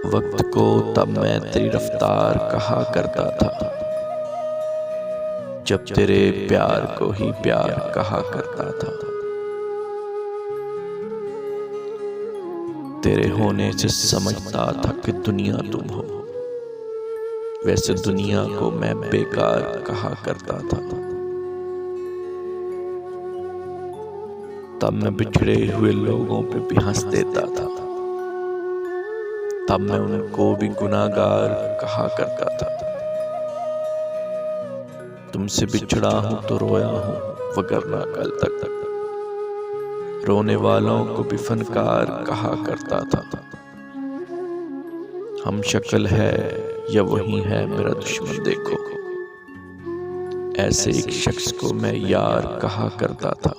वक्त को तब मैं तेरी रफ्तार कहा करता था, जब तेरे प्यार को ही प्यार कहा करता था। तेरे होने से समझता था कि दुनिया तुम हो, वैसे दुनिया को मैं बेकार कहा करता था। तब मैं बिछड़े हुए लोगों पे भी हंस देता था, तब मैं उनको भी गुनाहगार कहा करता था। तुमसे बिछड़ा हूं तो रोया हूं, वगरना कल तक रोने वालों को भी फनकार कहा करता था। हम शक्ल है या वही है मेरा दुश्मन देखो, ऐसे एक शख्स को मैं यार कहा करता था।